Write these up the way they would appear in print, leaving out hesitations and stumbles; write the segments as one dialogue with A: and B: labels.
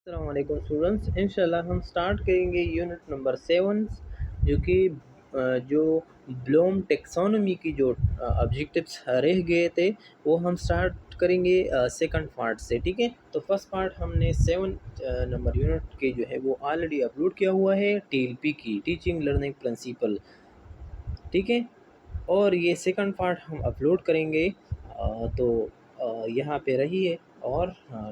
A: السلام علیکم اسٹوڈنٹس، انشاءاللہ ہم سٹارٹ کریں گے یونٹ نمبر 7 جو کہ جو بلوم ٹیکسانومی کی جو آبجیکٹیوس رہ گئے تھے وہ ہم سٹارٹ کریں گے سیکنڈ پارٹ سے. ٹھیک ہے، تو فرسٹ پارٹ ہم نے 7 نمبر یونٹ کے جو ہے وہ آلریڈی اپلوڈ کیا ہوا ہے، ٹی ایل پی کی ٹیچنگ لرننگ پرنسپل. ٹھیک ہے، اور یہ سیکنڈ پارٹ ہم اپلوڈ کریں گے. تو یہاں پہ رہیے اور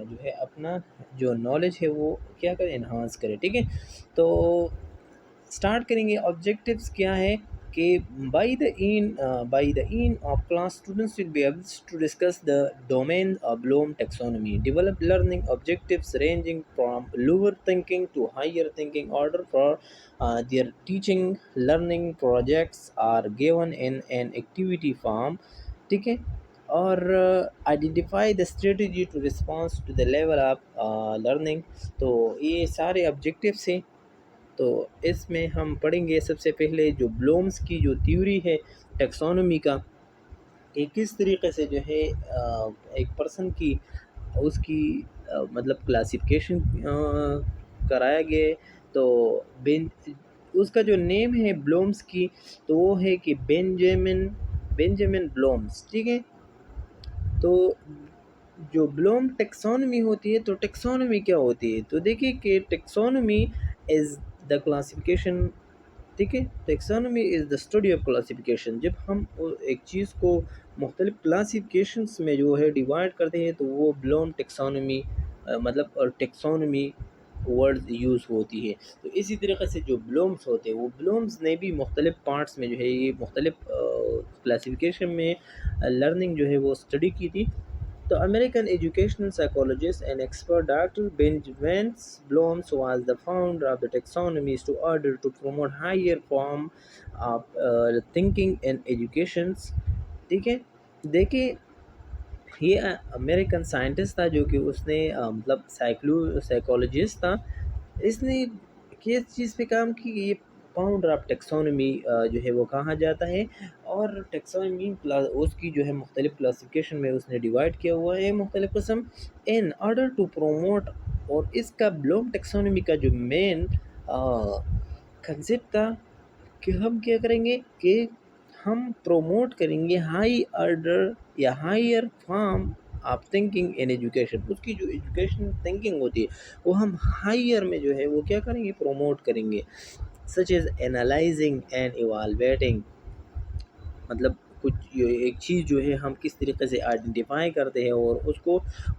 A: جو ہے اپنا جو نالج ہے وہ کیا کریں، انہانس کریں. ٹھیک ہے، تو اسٹارٹ کریں گے. آبجیکٹیوس کیا ہے کہ by the end of class students will be able to discuss the domain of Bloom taxonomy, develop learning objectives ranging from lower thinking to higher thinking order for their teaching learning projects are given in an activity form. ٹھیک ہے، اور identify the strategy to response to the level of learning. تو یہ سارے objectives ہیں. تو اس میں ہم پڑھیں گے سب سے پہلے جو بلومس کی جو تھیوری ہے ٹیکسانومی کا، کہ کس طریقے سے جو ہے ایک پرسن کی اس کی مطلب کلاسیفیکیشن کرایا گیا. تو اس کا جو نیم ہے بلومس کی، تو وہ ہے کہ بینجامن بلومس. ٹھیک ہے، تو جو بلوم ٹیکسانومی ہوتی ہے، تو ٹیکسانومی کیا ہوتی ہے؟ تو دیکھیے کہ ٹیکسانومی از دا کلاسیفیکیشن. ٹھیک ہے، ٹیکسانومی از دا اسٹڈی آف کلاسیفیکیشن. جب ہم ایک چیز کو مختلف کلاسیفیکیشنس میں جو ہے ڈیوائڈ کرتے ہیں تو وہ بلوم ٹیکسانومی مطلب اور ٹیکسانومی ورڈ یوز ہوتی ہے. تو اسی طریقے سے جو بلومس ہوتے ہیں، وہ بلومس نے بھی مختلف پارٹس میں جو ہے یہ مختلف کلاسیفیکیشن میں لرننگ جو ہے وہ اسٹڈی کی تھی. تو American educational psychologist and expert doctor Benjamin Blooms was the founder of the taxonomies to order to promote higher form of thinking in educations. ٹھیک ہے، دیکھیں یہ امریکن سائنٹسٹ تھا جو کہ اس نے مطلب سائیکالوجسٹ تھا. اس نے کس چیز پہ کام کی؟ یہ فاؤنڈر آف ٹیکسانومی جو ہے وہ کہا جاتا ہے. اور ٹیکسانومی اس کی جو ہے مختلف کلاسیفیکیشن میں اس نے ڈیوائڈ کیا ہوا ہے مختلف قسم ان آرڈر ٹو پروموٹ. اور اس کا بلوم ٹیکسانومی کا جو مین کنسیپٹ تھا کہ ہم کیا کریں گے کہ ہم پروموٹ کریں گے ہائی آرڈر یا higher form of thinking in education. اس کی جو ایجوکیشن تھنکنگ ہوتی ہے وہ ہم ہائر میں جو ہے وہ کیا کریں گے، پروموٹ کریں گے. سچ از انالائزنگ اینڈ ایوالویٹنگ، مطلب کچھ ایک چیز جو ہے ہم کس طریقے سے آئیڈینٹیفائی کرتے ہیں اور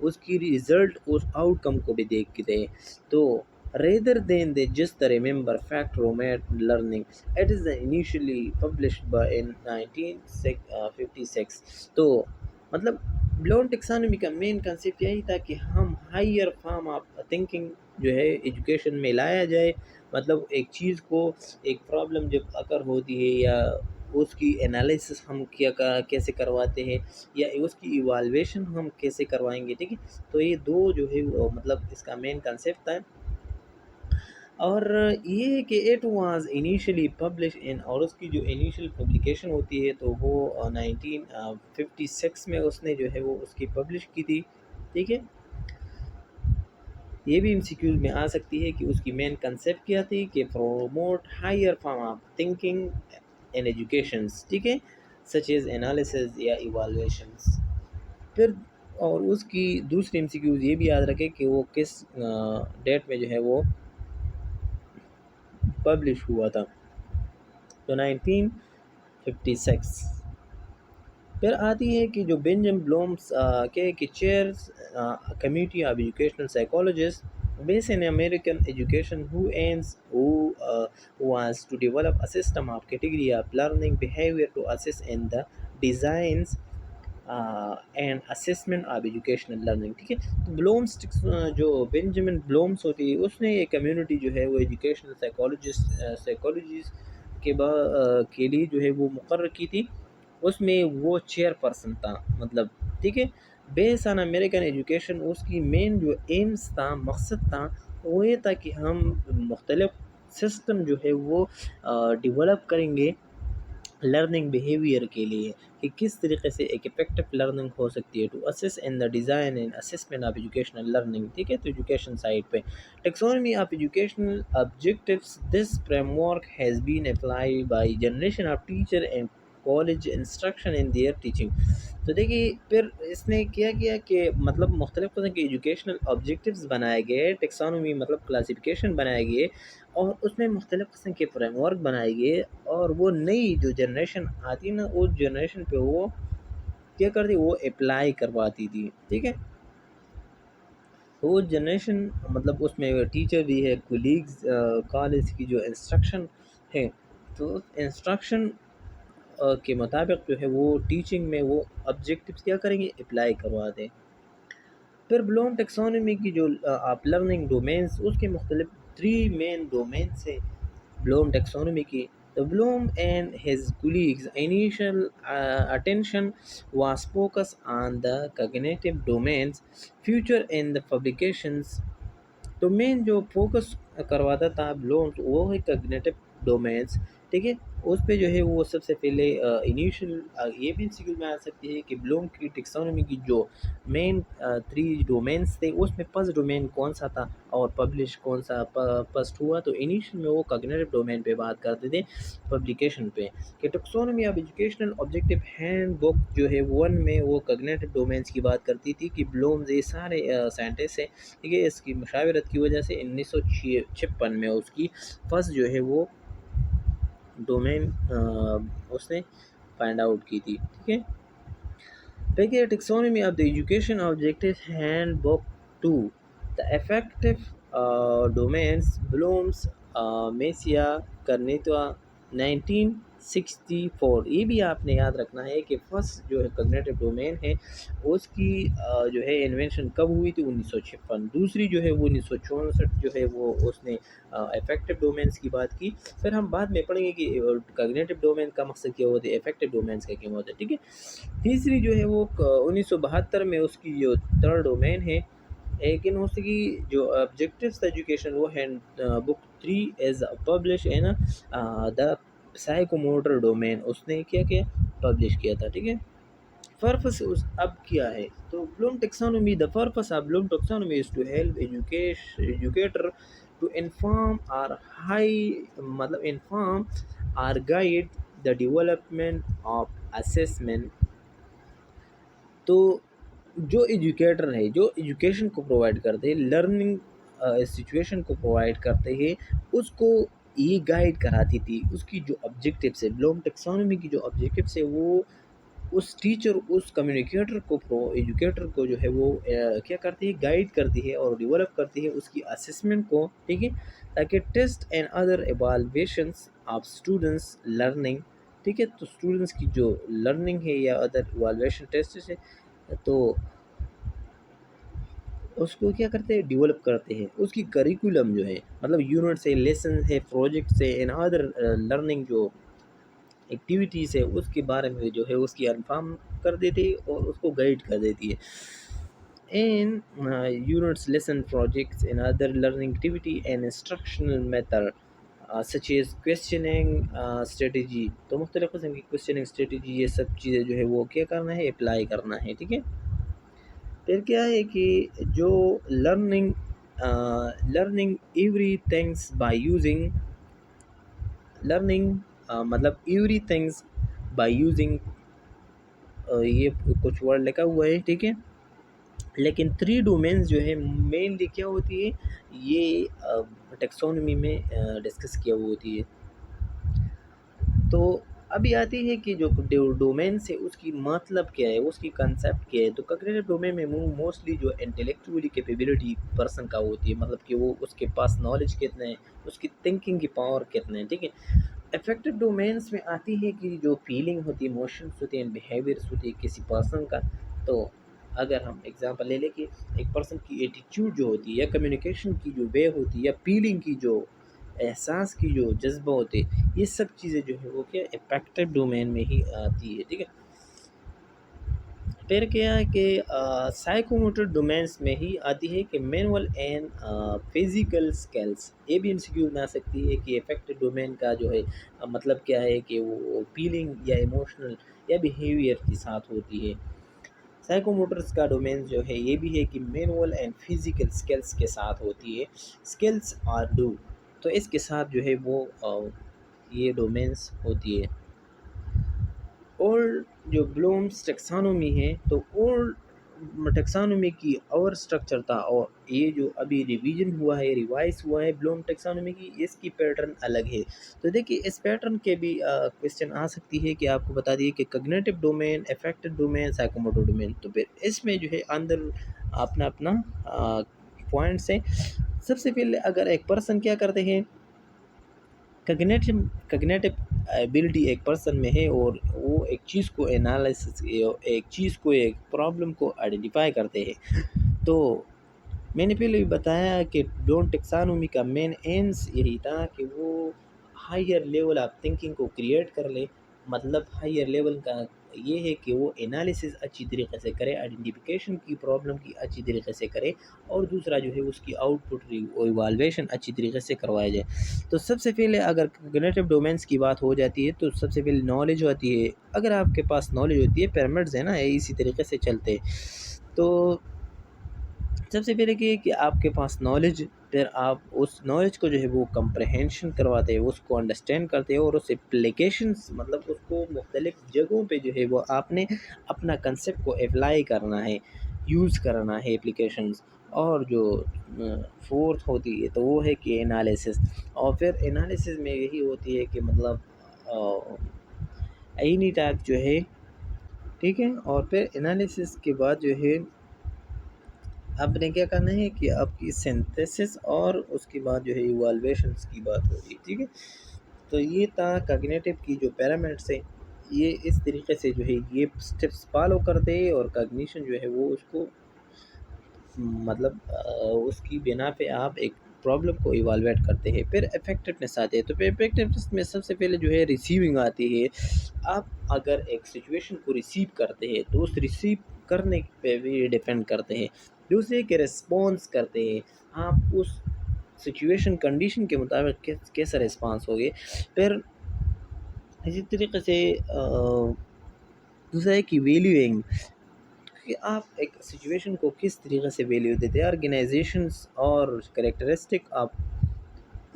A: اس کی ریزلٹ اس آؤٹ کم کو بھی دیکھتے ہیں. تو rather than they just remember fact romantic learning, it is initially published by in 1956. تو مطلب بلوم ٹیکسانومی کا مین کنسیپٹ یہی تھا کہ ہم ہائر فارم آف تھنکنگ جو ہے ایجوکیشن میں لایا جائے. مطلب ایک چیز کو، ایک پرابلم جب اکر ہوتی ہے یا اس کی انالیسس ہم کیسے کرواتے ہیں یا اس کی ایوالویشن ہم کیسے کروائیں گے. ٹھیک ہے، تو یہ دو جو ہے مطلب اس کا مین کنسیپٹ تھا. اور یہ ہے کہ it was initially publish in, اور اس کی جو انیشل پبلیکیشن ہوتی ہے تو وہ 1956 میں اس نے جو ہے وہ اس کی پبلش کی تھی. ٹھیک ہے، یہ بھی ایم سی کیوز میں آ سکتی ہے کہ اس کی مین کنسیپٹ کیا تھی کہ promote higher form of thinking in educations. ٹھیک ہے، سچ از انالیسز یا ایوالویشنس. پھر اور اس کی دوسری ایم سی کیوز یہ بھی یاد رکھے کہ وہ کس ڈیٹ میں جو ہے وہ پبلش ہوا تھا، تو 1956. پھر آتی ہے کہ جو بینجامن بلومس کہ chairs committee of educational psychologist based in American education who was to develop a system of category of learning behavior to assist in the designs and assessment of educational learning. ٹھیک ہے، تو Bloom's جو بینجامن Bloom's ہوتی ہے اس نے یہ community جو ہے وہ ایجوکیشنل سائیکالوجیز کے لیے جو ہے وہ مقرر کی تھی. اس میں وہ چیئر پرسن تھا مطلب. ٹھیک ہے، بیس آن امریکن ایجوکیشن اس کی مین جو ایمز تھا، مقصد تھا، وہ یہ تھا کہ ہم مختلف سسٹم جو ہے وہ ڈیولپ کریں گے لرننگ بیہیویئر کے لیے کہ کس طریقے سے ایک افیکٹو لرننگ ہو سکتی ہے. To assess in the design and assessment of educational learning. ٹھیک ہے، تو ایجوکیشن سائٹ پہ taxonomy of educational objectives. This framework has been apply by generation of teacher and college instruction in their teaching. تو دیکھیے پھر اس نے کیا کیا کہ مطلب مختلف قسم کے ایجوکیشنل آبجیکٹیوز بنائے گئے، ٹیکسانومی مطلب کلاسیفیکیشن بنائے گئے، اور اس میں مختلف قسم کے فریم ورک بنائے گئے. اور وہ نئی جو جنریشن آتی نا، اس جنریشن پہ وہ کیا کرتی، وہ اپلائی کرواتی تھی. ٹھیک ہے، تو وہ جنریشن مطلب اس میں ٹیچر بھی ہے، کولیگز، کالج کی جو انسٹرکشن ہے، تو انسٹرکشن کے مطابق جو ہے وہ ٹیچنگ میں وہ آبجیکٹیوز کیا کریں گے، اپلائی کروا دیں. پھر بلوم ٹیکسانومی کی جو آپ لرننگ ڈومینس، اس کے مختلف 3 مین ڈومینس ہیں بلوم ٹیکسانومی کی. The Bloom and his colleagues' initial attention was focused on the cognitive domains. Future in the publications تو مین جو فوکس کرواتا تھا بلومس وہ ہے کگنیٹو ڈومینس. ٹھیک ہے، اس پہ جو ہے وہ سب سے پہلے انیشل یہ بھی سیکل میں آ سکتی ہے کہ بلوم کی ٹیکسانومی کی جو مین 3 ڈومینس تھے، اس میں فرسٹ ڈومین کون سا تھا اور پبلش کون سا فرسٹ ہوا. تو انیشل میں وہ کگنیٹو ڈومین پہ بات کرتے تھے، پبلیکیشن پہ کہ taxonomy of educational objective handbook جو ہے 1 میں وہ کگنیٹو ڈومینس کی بات کرتی تھی کہ بلومز یہ سارے سائنٹسٹ ہیں. ٹھیک ہے، اس کی مشاورت کی وجہ سے 1956 میں اس کی فرسٹ جو ہے وہ ڈومین اس نے فائنڈ آؤٹ کی تھی. ٹھیک ہے، دیکھیے taxonomy of the education objective handbook 2 the affective domains Blooms Masia Krathwohl 1964. یہ بھی آپ نے یاد رکھنا ہے کہ فرسٹ جو ہے کگنیٹو ڈومین ہے اس کی جو ہے انوینشن کب ہوئی تھی، 1956. دوسری جو ہے وہ 1964 جو ہے وہ اس نے افیکٹو ڈومینس کی بات کی. پھر ہم بعد میں پڑھیں گے کہ کگنیٹو ڈومین کا مقصد کیا ہوتا ہے، افیکٹو ڈومینس کا کیا ہوتا ہے. ٹھیک ہے، تیسری جو ہے وہ 1972 میں اس کی جو تھرڈ ڈومین ہے، لیکن اس کی جو آبجیکٹیوز ایجوکیشن وہ ہینڈ بک 3 ایز پبلش ہے نا دا سائیکوموٹر ڈومین اس نے کیا پبلش کیا تھا. ٹھیک ہے، پرپس اب کیا ہے تو Bloom ٹیکسانومی the purpose of Bloom taxonomy is to help educator to inform or inform or guide the development of assessment. تو جو ایجوکیٹر ہے، جو ایجوکیشن کو پرووائڈ کرتے ہیں، لرننگ سچویشن کو پرووائڈ کرتے ہیں، اس کو یہ گائیڈ کراتی تھی. اس کی جو آبجیکٹیوس ہے، بلوم ٹیکسانومی کی جو آبجیکٹیوس ہے، وہ اس ٹیچر، اس کمیونیکیٹر کو، ایجوکیٹر کو جو ہے وہ کیا کرتی ہے، گائیڈ کرتی ہے اور ڈیولپ کرتی ہے اس کی اسسمنٹ کو. ٹھیک ہے، تاکہ test and other evaluations of students learning. ٹھیک ہے، تو اسٹوڈنٹس کی جو لرننگ ہے یا ادر ایوالویشن ٹیسٹ ہے تو اس کو کیا کرتے ہیں، ڈیولپ کرتے ہیں. اس کی کریکولم جو ہے مطلب یونٹ ہے، لیسن ہے، پروجیکٹس ہے، اینڈ ادر لرننگ جو ایکٹیویٹیز ہے اس کے بارے میں جو ہے اس کی انفارم کر دیتی ہے اور اس کو گائیڈ کر دیتی ہے. In units, lesson projects, and other learning activity and instructional method such as questioning strategy. تو مختلف قسم کی questioning strategy یہ سب چیزیں جو ہے وہ کیا کرنا ہے، اپلائی کرنا ہے. ٹھیک ہے، پھر کیا ہے کہ جو learning every things by using learning مطلب ایوری تھنگس بائی یوزنگ یہ کچھ ورڈ لکھا ہوا ہے. ٹھیک ہے، لیکن 3 ڈومینز جو ہے مینلی کیا ہوتی ہے، یہ ٹیکسانومی میں ڈسکس کیا ہوتی ہے. تو ابھی آتی ہے کہ جو ڈومینس ہے اس کی مطلب کیا ہے، اس کی کنسیپٹ کیا ہے. تو کگنیٹو ڈومین میں موسٹلی جو انٹلیکچولی کیپیبلٹی پرسن کا ہوتی ہے، مطلب کہ وہ اس کے پاس نالج کتنے ہیں، اس کی تھنکنگ کی پاور کتنے ہیں. ٹھیک ہے، افیکٹو ڈومینس میں آتی ہے کہ جو فیلنگ ہوتی ہے، ایموشنس ہوتے ہیں، بیہیویئرس ہوتی ہے کسی پرسن کا. تو اگر ہم ایگزامپل لے لیں کہ ایک پرسن کی ایٹیچیوڈ جو ہوتی ہے، یا کمیونیکیشن کی جو وے ہوتی ہے، یا فیلنگ کی جو احساس کی جو جذبہ ہوتے، یہ سب چیزیں جو ہے وہ کیا افیکٹو ڈومین میں ہی آتی ہے. ٹھیک ہے، پھر کیا ہے کہ سائیکوموٹر ڈومینس میں ہی آتی ہے کہ مینول اینڈ فزیکل اسکلس. یہ بھی انسیکیور میں آ سکتی ہے کہ افیکٹ ڈومین کا جو ہے مطلب کیا ہے کہ وہ فیلنگ یا ایموشنل یا بیہیویئر کے ساتھ ہوتی ہے. سائیکوموٹرس کا ڈومین جو ہے یہ بھی ہے کہ مینول اینڈ فزیکل اسکلس کے ساتھ ہوتی ہے. اسکلس آر ڈو، تو اس کے ساتھ جو ہے وہ یہ ڈومینس ہوتی ہے. اولڈ جو بلومس ٹیکسانومی ہے تو اولڈ ٹیکسانومی کی اور اسٹرکچر تھا، اور یہ جو ابھی ریویژن ہوا ہے ریوائز ہوا ہے بلوم ٹیکسانومی کی، اس کی پیٹرن الگ ہے. تو دیکھیے اس پیٹرن کے بھی کوشچن آ سکتی ہے کہ آپ کو بتا دیے کہ cognitive domain, affective domain, psychomotor domain. تو پھر اس میں جو ہے اندر اپنا اپنا پوائنٹس ہیں. سب سے پہلے اگر ایک پرسن کیا کرتے ہیں، کگنیٹو ایبلٹی ایک پرسن میں ہے اور وہ ایک چیز کو انالیسس، ایک چیز کو، ایک پرابلم کو آئیڈینٹیفائی کرتے ہیں. تو میں نے پہلے بھی بتایا کہ بلوم ٹیکسانومی کا مین ایمس یہی تھا کہ وہ ہائر لیول آف تھنکنگ کو کریٹ کر لے. مطلب ہائر لیول کا یہ ہے کہ وہ انالیسس اچھی طریقے سے کرے، آئیڈینٹیفیکیشن کی پرابلم کی اچھی طریقے سے کرے، اور دوسرا جو ہے اس کی آؤٹ پٹ ایوالویشن اچھی طریقے سے کروایا جائے. تو سب سے پہلے اگر کگنیٹو ڈومینس کی بات ہو جاتی ہے تو سب سے پہلے نالج ہوتی ہے. اگر آپ کے پاس نالج ہوتی ہے، پیرامڈز ہیں نا اسی طریقے سے چلتے، تو سب سے پہلے کہ آپ کے پاس نالج، پھر آپ اس نالج کو جو ہے وہ کمپریہنشن کرواتے ہیں، اس کو انڈرسٹینڈ کرتے ہیں، اور اس اپلیکیشنس مطلب اس کو مختلف جگہوں پہ جو ہے وہ آپ نے اپنا کنسیپٹ کو اپلائی کرنا ہے، یوز کرنا ہے اپلیکیشنز. اور جو فورتھ ہوتی ہے تو وہ ہے کہ انالیسس. اور پھر انالیسس میں یہی ہوتی ہے کہ مطلب اینی ٹائپ جو ہے، ٹھیک ہے. اور پھر انالیسس کے بعد جو ہے آپ نے کیا کرنا ہے کہ آپ کی سینتھیسس اور اس کے بعد جو ہے ایوالویشنس کی بات ہوگی، ٹھیک ہے. تو یہ تھا کگنیٹو کی جو پیرامڈس ہیں، یہ اس طریقے سے جو ہے یہ اسٹیپس فالو کرتے ہیں، اور کگنیشن جو ہے وہ اس کو مطلب اس کی بنا پہ آپ ایک پرابلم کو ایوالویٹ کرتے ہیں. پھر افیکٹونیس آتی ہے. تو پھر افیکٹونیس میں سب سے پہلے جو ہے ریسیونگ آتی ہے. آپ اگر ایک سچویشن کو ریسیو کرتے ہیں تو اس ریسیو کرنے پہ بھی ڈیپینڈ کرتے ہیں. دوسرے کے ریسپانس کرتے ہیں، آپ اس سچویشن کنڈیشن کے مطابق کیسا ریسپانس ہوگے. پھر اسی طریقے سے دوسرا ہے کہ ویلیوئنگ، کہ آپ ایک سچویشن کو کس طریقے سے ویلیو دیتے ہیں. آرگنائزیشنس اور کریکٹرسٹک آف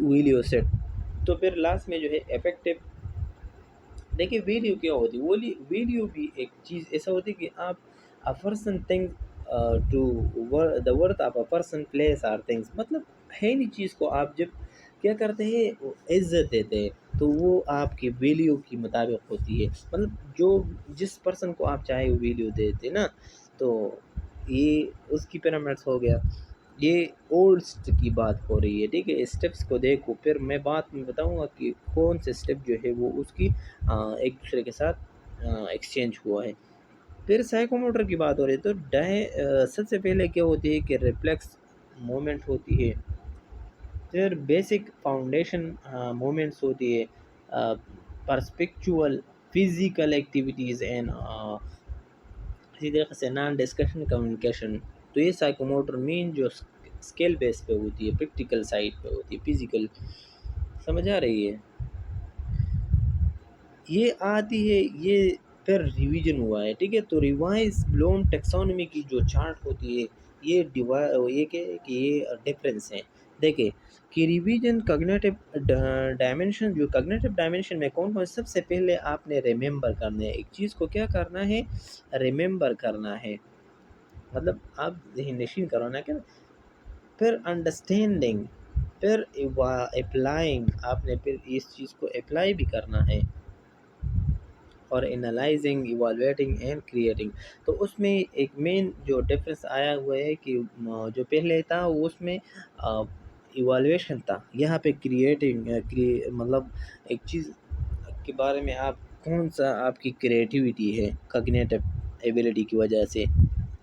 A: ویلیو سیٹ. تو پھر لاسٹ میں جو ہے افیکٹو. دیکھیے ویلیو کیا ہوتی ہے، ویلیو بھی ایک چیز ایسا ہوتی ہے کہ آپ a person thinks to the worth of a person place or things. مطلب ہے نہیں چیز کو آپ جب کیا کرتے ہیں وہ عزت دیتے ہیں، تو وہ آپ کی ویلیو کے مطابق ہوتی ہے. مطلب جو جس پرسن کو آپ چاہے وہ ویلیو دیتے نا، تو یہ اس کی پیرامڈس ہو گیا. یہ اولڈ کی بات ہو رہی ہے، ٹھیک ہے. اسٹیپس کو دیکھو، پھر میں بات میں بتاؤں گا کہ کون سے اسٹیپ جو ہے وہ اس کی ایک دوسرے کے ساتھ ایکسچینج ہوا ہے. پھر سائیکوموٹر کی بات ہو رہی ہے تو سب سے پہلے کیا ہوتی ہے کہ ریفلیکس مومنٹ ہوتی ہے. پھر بیسک فاؤنڈیشن مومنٹس ہوتی ہے، پرسپیکچول فزیکل ایکٹیویٹیز اینڈ اسی طریقے سے نان ڈسکشن کمیونیکیشن. تو یہ سائیکوموٹر مین جو اسکیل بیس پہ ہوتی ہے، پریکٹیکل سائڈ پہ ہوتی ہے، فزیکل. سمجھ آ رہی ہے؟ یہ آتی ہے یہ. پھر ریویژن ہوا ہے، ٹھیک ہے. تو ریوائز بلوم ٹیکسانومی کی جو چارٹ ہوتی ہے، یہ کہ یہ ڈفرینس ہے. دیکھیں کہ ریویژن کگنیٹو ڈائمنشن، جو کگنیٹو ڈائمنشن میں کون سب سے پہلے آپ نے ریممبر کرنا ہے ایک چیز کو. کیا کرنا ہے؟ ریممبر کرنا ہے، مطلب آپ ذہن نشین کرانا کیا. پھر انڈرسٹینڈنگ، پھر اپلائنگ، آپ نے پھر اس چیز کو اپلائی بھی کرنا ہے، اور انالائزنگ، ایوالویٹنگ اینڈ کریٹنگ. تو اس میں ایک مین جو ڈفرینس آیا ہوا ہے کہ جو پہلے تھا اس میں ایوالویشن تھا، یہاں پہ کریٹنگ. مطلب ایک چیز کے بارے میں آپ کون سا آپ کی کریٹیوٹی ہے کگنیٹو ایبلٹی کی وجہ سے،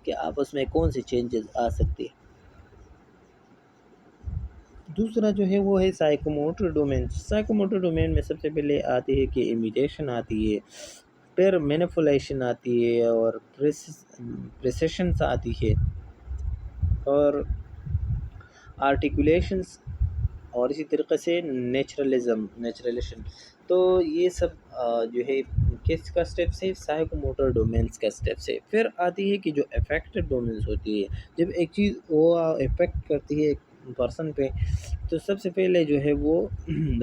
A: کہ آپ اس میں کون سے چینجز آ سکتے ہیں. دوسرا جو ہے وہ ہے سائیکوموٹر ڈومین. سائیکوموٹر ڈومین میں سب سے پہلے آتی ہے کہ امیٹیشن آتی ہے. پھر مینیپولیشن آتی ہے اور پریسیشنس آتی ہے اور آرٹیکولیشنس، اور اسی طریقے سے نیچرلیشن. تو یہ سب جو ہے کس کا اسٹیپس ہے، سائیکو موٹر ڈومینس کا اسٹیپس ہے. پھر آتی ہے کہ جو افیکٹو ڈومینس ہوتی ہے، جب ایک چیز وہ افیکٹ کرتی ہے ایک پرسن پہ، تو سب سے پہلے جو ہے وہ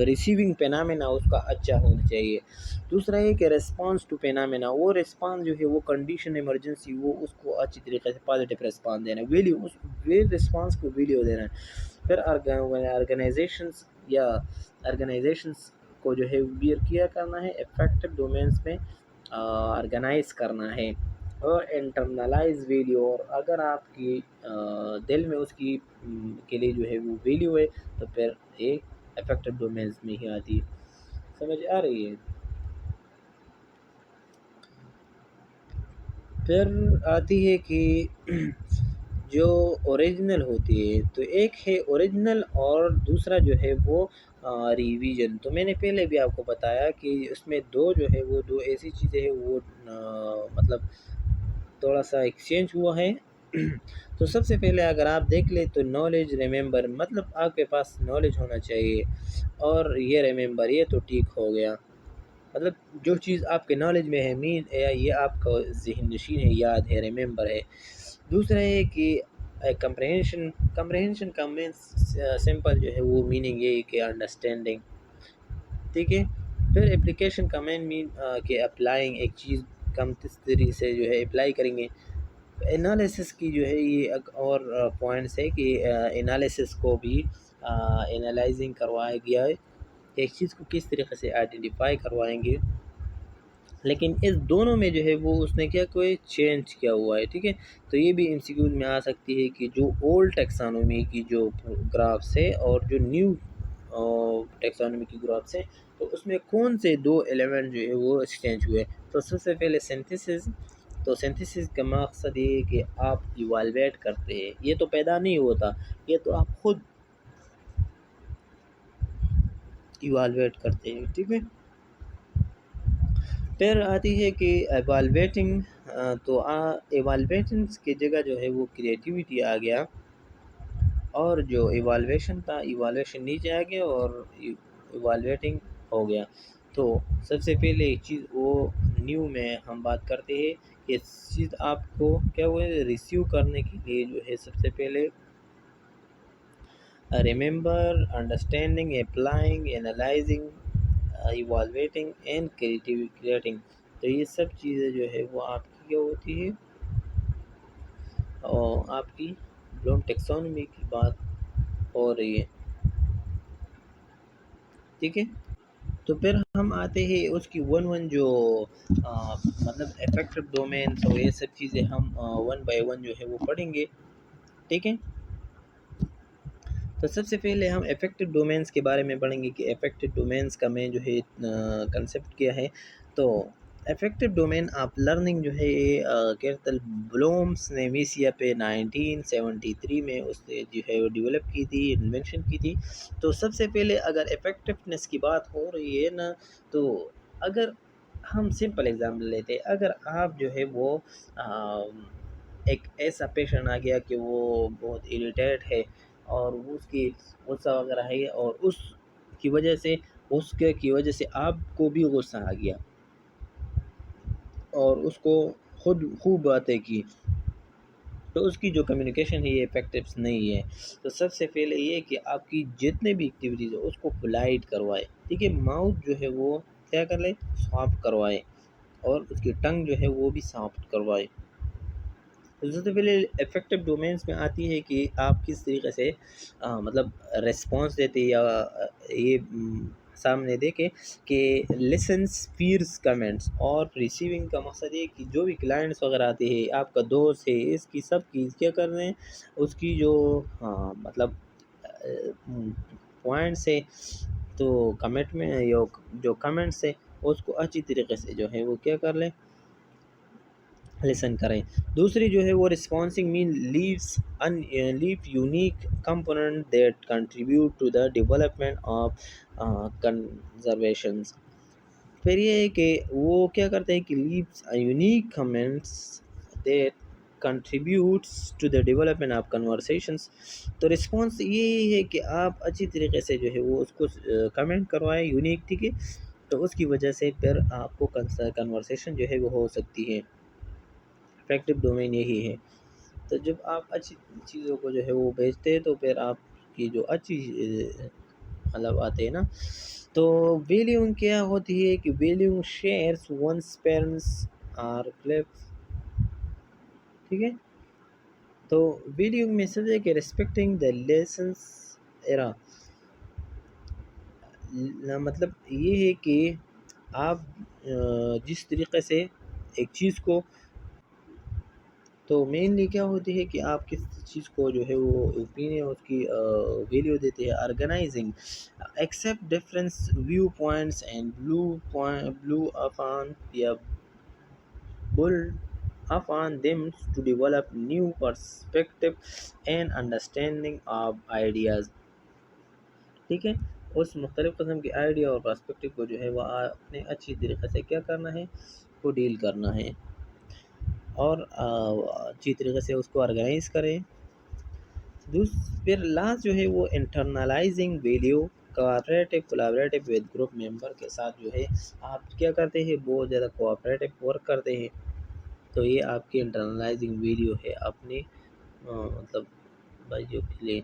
A: ریسیونگ پینامینا اس کا اچھا ہونا چاہیے. دوسرا ہے کہ ریسپانس ٹو پینامینا، وہ ریسپانس جو ہے وہ کنڈیشن ایمرجنسی، وہ اس کو اچھی طریقے سے پازیٹیو ریسپانس دینا ہے، ویلیو اس ریسپانس کو ویلیو دینا ہے. پھر آرگنائزیشنس کو جو ہے ویئر کیا کرنا ہے، افیکٹو ڈومینس میں آرگنائز کرنا ہے اور انٹرنلائز ویلیو. اور اگر آپ کی دل میں اس کی کے لیے جو ہے وہ ویلیو ہے، تو پھر یہ افیکٹو ڈومینس میں ہی آتی ہے. سمجھ آ رہی ہے؟ پھر آتی ہے کہ جو اوریجنل ہوتی ہے، تو ایک ہے اوریجنل اور دوسرا جو ہے وہ ریویژن. تو میں نے پہلے بھی آپ کو بتایا کہ اس میں دو جو ہے وہ دو ایسی چیزیں ہیں، وہ مطلب تھوڑا سا ایکسچینج ہوا ہے. تو سب سے پہلے اگر آپ دیکھ لیں تو نالج ریممبر، مطلب آپ کے پاس نالج ہونا چاہیے، اور یہ ریممبر یہ تو ٹھیک ہو گیا، مطلب جو چیز آپ کے نالج میں ہے، مین یہ آپ کا ذہن نشین ہے، یاد ہے، ریممبر ہے. دوسرا ہے کہ کمپریہنشن کا مین سمپل جو ہے وہ میننگ یہ ہے کہ انڈرسٹینڈنگ. ٹھیک ہے. پھر اپلیکیشن کا مین مین کہ اپلائنگ، ایک چیز کم کس طریقے سے جو ہے اپلائی کریں گے. انالیسس کی جو ہے یہ ایک اور پوائنٹس ہے کہ انالیسس کو بھی انالائزنگ کروایا گیا ہے، ایک چیز کو کس طریقے سے آئیڈینٹیفائی کروائیں گے. لیکن اس دونوں میں جو ہے وہ اس نے کیا کوئی چینج کیا ہوا ہے. ٹھیک ہے. تو یہ بھی MCQs میں آ سکتی ہے کہ جو اولڈ ٹیکسانومی کی جو گرافس ہے اور جو نیو ٹیکسانومی کی گرافس ہے، تو اس میں کون سے دو ایلیمنٹ جو ہے وہ ایکسچینج ہوئے. تو سب سے پہلے سینتھسز. تو سینتھسز کا مقصد یہ ہے کہ آپ ایوالویٹ کرتے ہیں، یہ تو پیدا نہیں ہوتا، یہ تو آپ خود ایوالویٹ کرتے ہیں. ٹھیک ہے. پھر آتی ہے کہ ایوالویٹنگ. تو ایوالویٹنگس کی جگہ جو ہے وہ کریٹیوٹی آ گیا، اور جو ایوالویشن تھا، ایوالویشن نیچے آ گیا اور ایوالویٹنگ ہو گیا. تو سب سے پہلے ایک چیز وہ نیو میں ہم بات کرتے ہیں کہ چیز آپ کو کیا ہوا ہے، ریسیو کرنے کے لیے جو ہے سب سے پہلے remember, understanding, applying, analysing, evaluating and creating. تو یہ سب چیزیں جو ہے وہ آپ کی کیا ہوتی ہے، اور آپ کی بلوم ٹیکسانومی کی بات ہو رہی ہے. ٹھیک ہے. تو پھر ہم آتے ہیں اس کی ون جو مطلب افیکٹو ڈومینس اور یہ سب چیزیں ہم ون بائی ون جو ہے وہ پڑھیں گے. ٹھیک ہے. تو سب سے پہلے ہم افیکٹو ڈومینس کے بارے میں پڑھیں گے کہ افیکٹو ڈومینس کا میں جو ہے کنسیپٹ کیا ہے. تو افیکٹو ڈومین آف لرننگ جو ہے کیرتل بلومس نے میسیا پہ 1973 میں اس نے جو ہے وہ ڈیولپ کی تھی، انوینشن کی تھی. تو سب سے پہلے اگر افیکٹونیس کی بات ہو رہی ہے نا، تو اگر ہم سمپل ایگزامپل لیتے، اگر آپ جو ہے وہ ایک ایسا پیشنٹ آ گیا کہ وہ بہت اریٹیٹ ہے، اور اس کی غصہ وغیرہ ہے، اور اس کی وجہ سے آپ کو بھی غصہ آ گیا اور اس کو خود خوب باتیں کی، تو اس کی جو کمیونیکیشن ہے یہ افیکٹو نہیں ہے. تو سب سے پہلے یہ کہ آپ کی جتنے بھی ایکٹیویٹیز ہو اس کو پولائٹ کروائے. ٹھیک ہے. ماؤتھ جو ہے وہ کیا کر لے، سافٹ کروائے، اور اس کی ٹنگ جو ہے وہ بھی سافٹ کروائے. سب سے پہلے افیکٹو ڈومینس میں آتی ہے کہ آپ کس طریقے سے مطلب ریسپانس دیتے، یا یہ سامنے دیکھیں کہ لسنس فیئرس کمنٹس. اور ریسیونگ کا مقصد یہ کہ جو بھی کلائنٹس وغیرہ آتے ہیں، آپ کا دوست ہے، اس کی سب کی کیا کر رہے ہیں، اس کی جو مطلب پوائنٹس ہے، تو کمنٹ میں جو کمنٹس ہے اس کو اچھی طریقے سے جو ہے وہ کیا کر لیں، لسن کریں. دوسری جو ہے وہ رسپانسنگ مین leave unique component that contribute to the development of conversations. پھر یہ ہے کہ وہ کیا کرتے ہیں کہ leaves unique comments that contributes to the development of conversations. تو رسپانس یہ ہے کہ آپ اچھی طریقے سے جو ہے وہ اس کو کمنٹ کروائیں یونیک، ٹھیک ہے. تو اس کی وجہ سے پھر آپ کو کنورسیشن جو ہے وہ ہو سکتی ہے. افیکٹو ڈومین یہی ہے. تو جب آپ اچھی چیزوں کو جو ہے وہ بیچتے ہیں تو پھر آپ کی جو اچھی مطلب آتے ہیں نا. تو ویلیو کیا ہوتی ہے کہ value shares once parents are clips, ٹھیک ہے. تو ویلیو میسج ہے کہ ریسپیکٹنگ دا لیسنس ایرا. مطلب یہ ہے کہ آپ جس طریقے سے ایک چیز کو، تو مینلی کیا ہوتی ہے کہ آپ کس چیز کو جو ہے وہ اوپینین اس کی ویلیو دیتے ہیں. Organizing accept difference viewpoints and build upon یا build upon them to develop new perspective and understanding of ideas. ٹھیک ہے. اس مختلف قسم کے آئیڈیا اور پرسپیکٹیو کو جو ہے وہ اپنے اچھی طریقے سے کیا کرنا ہے، کو ڈیل کرنا ہے اور اچھی طریقے سے اس کو آرگنائز کریں. پھر لاسٹ جو ہے وہ internalising value collaborative with group member کے ساتھ جو ہے آپ کیا کرتے ہیں، بہت زیادہ کوآپریٹو ورک کرتے ہیں. تو یہ آپ کی انٹرنلائزنگ ویلیو ہے اپنے مطلب بھائیوں کے لیے،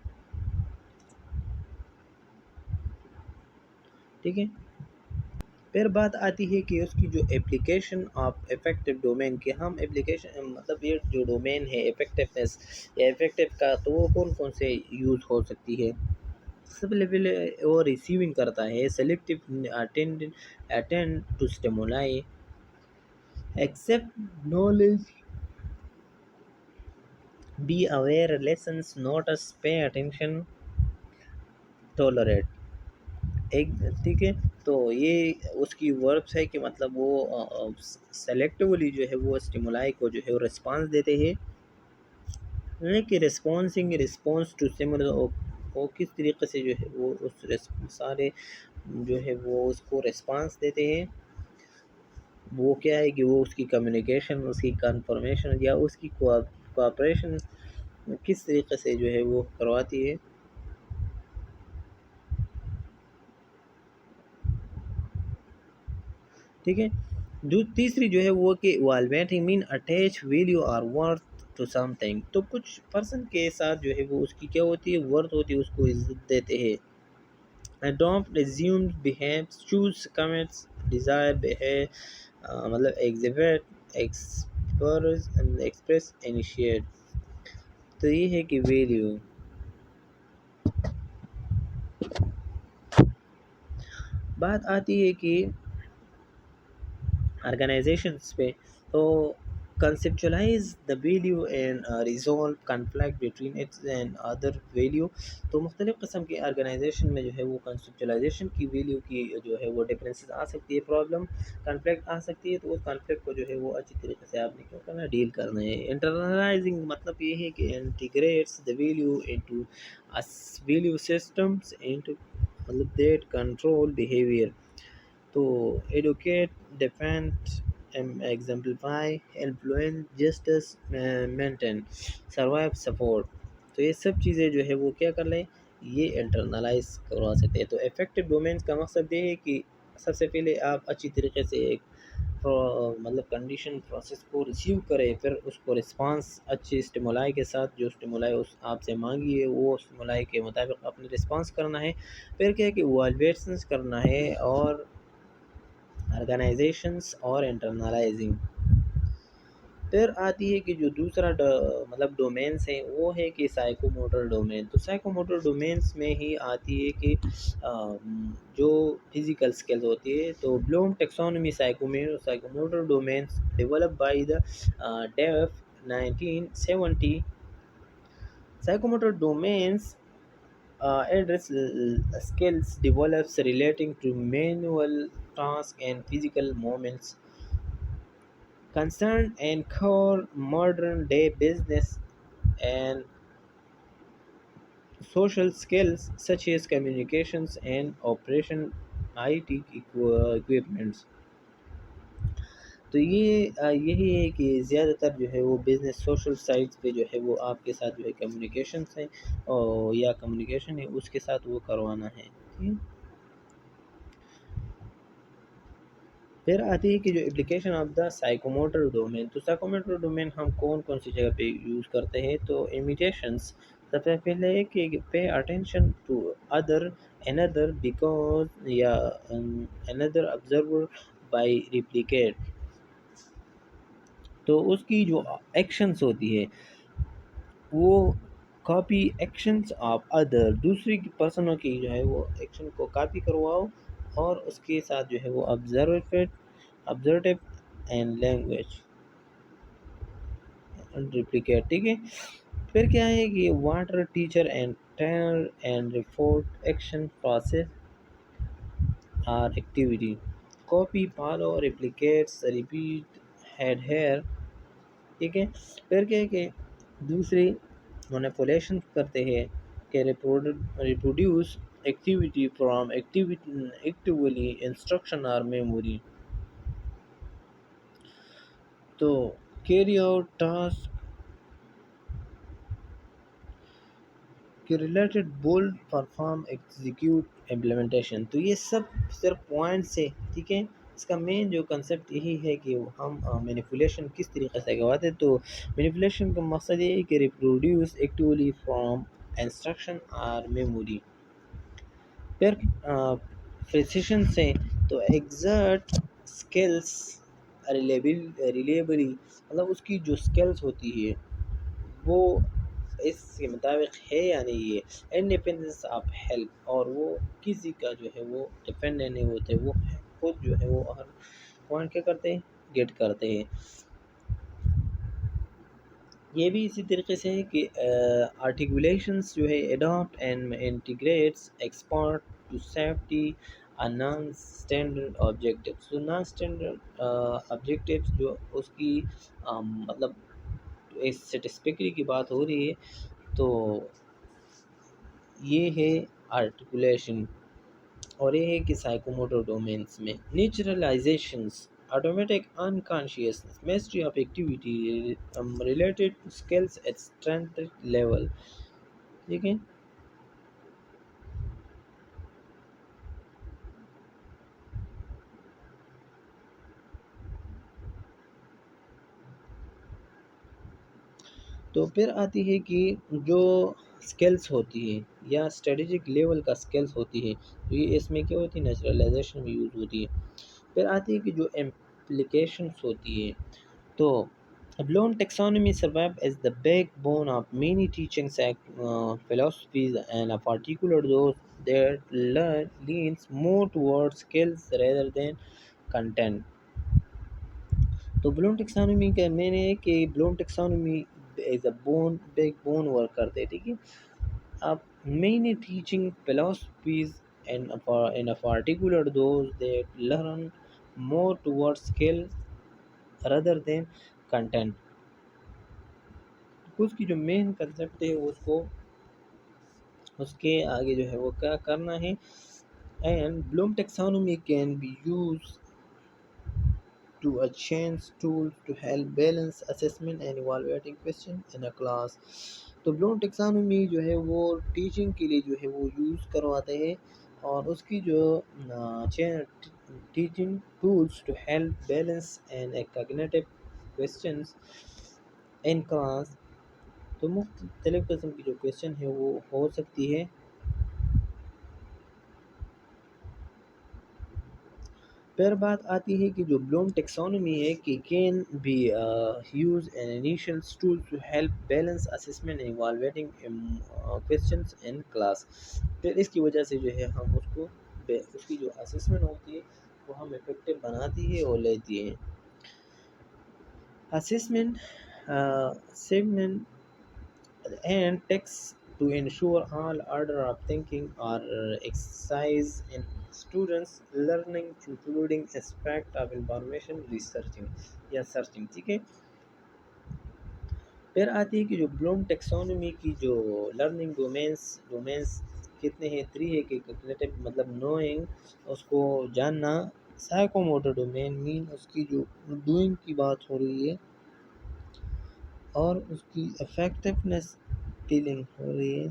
A: ٹھیک ہے. پھر بات آتی ہے کہ اس کی جو اپلیکیشن آف افیکٹو ڈومین کے، ہم اپلیکیشن مطلب یہ جو ڈومین ہے افیکٹونیس یا افیکٹو کا، تو وہ کون کون سے یوز ہو سکتی ہے. سب سے پہلے وہ ریسیونگ کرتا ہے، selective attend to stimuli, accept knowledge, be aware, listens, notices, pay attention, tolerate. ایک ٹھیک ہے. تو یہ اس کی وربس ہے کہ مطلب وہ سلیکٹولی جو ہے وہ اسٹیمولائی کو جو ہے وہ رسپانس دیتے ہیں. کہ رسپانس ٹو سٹیمولائی وہ کس طریقے سے جو ہے وہ اس سارے جو ہے وہ اس کو رسپانس دیتے ہیں. وہ کیا ہے کہ وہ اس کی کمیونیکیشن، اس کی کنفرمیشن یا اس کی کوآپریشن کس طریقے سے جو ہے وہ کرواتی ہے. ٹھیک ہے. جو تیسری جو ہے وہ کہ والویٹنگ مین اٹیچ ویلیو اور ورتھ ٹو سم تھنگ. تو کچھ پرسن کے ساتھ جو ہے وہ اس کی کیا ہوتی ہے، ورتھ ہوتی ہے، اس کو عزت دیتے ہیں. adopt assumed behaves choose commits desire behave مطلب exhibit express initiate. تو یہ ہے کہ ویلیو. بات آتی ہے کہ آرگنائزیشنس پہ. تو conceptualise the value and resolve conflict between its and other value. تو مختلف قسم کے آرگنائزیشن میں جو ہے وہ کنسیپچولائزیشن کی ویلیو کی جو ہے وہ ڈفرینسز آ سکتی ہے، پرابلم کنفلکٹ آ سکتی ہے. تو اس کنفلکٹ کو جو ہے وہ اچھی طریقے سے آپ نے کیا کرنا ہے، ڈیل کرنا ہے. انٹرنلائزنگ مطلب یہ ہے کہ integrates the value into value systems into مطلب دیٹ کنٹرول بیہیویئر. تو advocate, defend, exemplify, influence, justice, maintain, survive, support. تو یہ سب چیزیں جو ہے وہ کیا کر لیں، یہ انٹرنلائز کروا سکتے ہیں. تو افیکٹو ڈومینس کا مقصد یہ ہے کہ سب سے پہلے آپ اچھی طریقے سے ایک مطلب کنڈیشن پروسیس کو ریسیو کرے، پھر اس کو رسپانس اچھی اسٹیمولائی کے ساتھ، جو اسٹیمولائی اس آپ سے مانگی ہے وہ اسٹیمولائی کے مطابق اپنے رسپانس کرنا ہے. پھر کیا ہے کہ ایوالویشنس کرنا ہے اور آرگنائزیشنس اور انٹرنلائزنگ. پھر آتی ہے کہ جو دوسرا مطلب ڈومینس ہے وہ ہے کہ سائیکو موٹر ڈومین. تو سائیکو موٹر ڈومینس میں ہی آتی ہے کہ جو فزیکل سکلز ہوتی ہے. تو Bloom taxonomy psychomotor domains develop by the Dave 1970. Psychomotor domains address skills develops relating to manual tasks and physical movements concern and core modern day business and social skills such as communications and operation IT equipments. تو یہ یہی ہے کہ زیادہ تر جو ہے وہ بزنس سوشل سائٹس پہ جو ہے وہ آپ کے ساتھ جو ہے کمیونیکیشنس ہیں، اور یا کمیونیکیشن ہے اس کے ساتھ وہ کروانا ہے، ٹھیک ہے؟ پھر آتی ہے کہ جو application of the psychomotor domain, تو سائیکوموٹر ڈومین ہم کون کون سی جگہ پہ یوز کرتے ہیں؟ تو امیٹیشنس، سب سے پہلے ہے کہ پے اٹینشن ٹو ادر اندر بیکاز یا اندر آبزرور بائی ریپلیکیٹ، تو اس کی جو ایکشنس ہوتی ہے وہ کاپی ایکشنس آف ادر، دوسری پرسنوں کی جو ہے وہ ایکشن کو کاپی کرواؤ، اور اس کے ساتھ جو ہے وہ آبزرویٹو اینڈ لینگویج ریپلیکیٹ، ٹھیک ہے؟ پھر کیا ہے کہ water teacher and trainer and report action process or activity, copy follow replicates repeat adhere, ٹھیک ہے؟ پھر کیا ہے کہ دوسری مینیپولیشن کرتے ہیں کہ reproduce activity from actually instruction اور میموری، تو کیری آؤٹ ٹاسک کے related bold perform execute implementation, تو یہ سب صرف پوائنٹس ہے، ٹھیک ہے؟ اس کا مین جو کنسیپٹ یہی ہے کہ ہم مینیپولیشن کس طریقے سے کرواتے ہیں۔ تو مینیپولیشن کا مقصد یہ ہے کہ ریپروڈیوس ایکٹیولی فرام انسٹرکشن اور میموری، پھر پریسیشن سے تو ایگزرٹ اسکلس ریلیبلی، مطلب اس کی جو اسکلس ہوتی ہے وہ اس کے مطابق ہے یا نہیں ہے، انڈیپینڈنس آف ہیلپ، اور وہ کسی کا جو ہے وہ ڈپینڈنٹ نہیں ہوتے، وہ خود جو ہے وہ ہر پوائنٹ کیا کرتے ہیں، گیٹ کرتے ہیں۔ یہ بھی اسی طریقے سے ہے کہ آرٹیکولیشنس جو ہے adapt and integrates export to safety non standard objectives, تو نان اسٹینڈرڈ آبجیکٹیوس جو اس کی مطلب اس سیٹسفیکٹری کی بات ہو رہی ہے، تو یہ ہے آرٹیکولیشن، اور یہ ہے کہ سائیکوموٹر ڈومینس میں naturalisations automatic unconsciousness mastery of activity related to skills at strength level, ٹھیک ہے؟ تو پھر آتی ہے کہ جو اسکلس ہوتی ہے یا اسٹریٹجک لیول کا اسکلس ہوتی ہے، تو یہ اس میں کیا ہوتی ہے، نیچرلائزیشن میں یوز ہوتی ہے۔ پھر آتی ہے کہ جو امپلیکیشنس ہوتی ہے، تو Bloom taxonomy survives as the backbone of many teaching philosophies, and a particular those that leans more towards skills rather than content. تو بلوم ٹیکسانومی کا میں نے کہ Bloom taxonomy as a backbone work کرتے، ٹھیک ہے؟ اب many teaching philosophies and a particular those that learn more towards skill rather than content، اس کی جو مین کنسیپٹ ہے اس کو اس کے آگے جو ہے وہ کیا کرنا ہے، and Bloom taxonomy can be use to a change tool to help balance assessment and evaluating question in a class، تو بلوم ٹیکسانومی جو ہے وہ ٹیچنگ کے لیے جو ہے وہ یوز کرواتے ہیں، اور اس کی جو teaching tools to help balance and cognitive questions in class، تو مختلف قسم کی جو کویشچن ہے وہ ہو سکتی ہے۔ پھر بات آتی ہے کہ جو بلوم ٹیکسانومی ہے کہ can be use an initial tool to help balance assessment evaluating questions in class, پھر اس کی وجہ سے جو ہے ہم اس کی جو اسسمنٹ ہوتی ہے وہ ہم افیکٹو بناتی ہے اور لیتی ہے۔ Assessment segment and text to ensure all order of thinking or exercise in students learning including aspect of information researching یا سرچنگ، ٹھیک ہے؟ پھر آتی ہے کہ جو بلوم ٹیکسانومی کی جو لرننگ ڈومینس کتنے ہیں، 3 ہے کہ cognitive مطلب نوئنگ، اس کو جاننا، سائیکوموٹر ڈومین مین اس کی جو ڈوئنگ کی بات ہو رہی ہے اور اس کی افیکٹونیس فیلنگ ہو رہی ہے.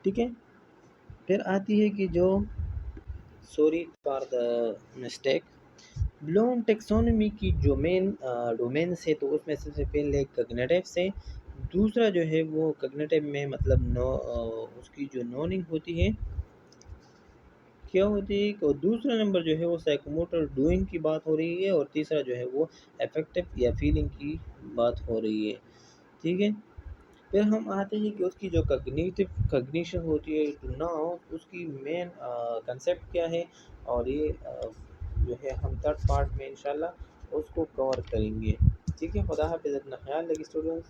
A: ٹھیک ہے. پھر آتی ہے کہ جو sorry for the mistake Bloom taxonomy کی جو مین ڈومینس ہے تو اس میں سب سے پہلے کگنیٹو سے، دوسرا جو ہے وہ کگنیٹو میں مطلب اس کی جو نوننگ ہوتی ہے کیا ہوتی ہے، اور دوسرا نمبر جو ہے وہ سائیکوموٹر ڈوئنگ کی بات ہو رہی ہے، اور تیسرا جو ہے وہ افیکٹو یا فیلنگ کی بات ہو رہی ہے. ٹھیک ہے. پھر ہم آتے ہیں کہ اس کی جو کگنیشن ہوتی ہے ٹو ناؤ اس کی مین کنسیپٹ کیا ہے، اور یہ جو ہے ہم تھرڈ پارٹ میں انشاءاللہ اس کو کور کریں گے. ٹھیک ہے. خدا حافظ. اپنا خیال رکھیے اسٹوڈنٹس.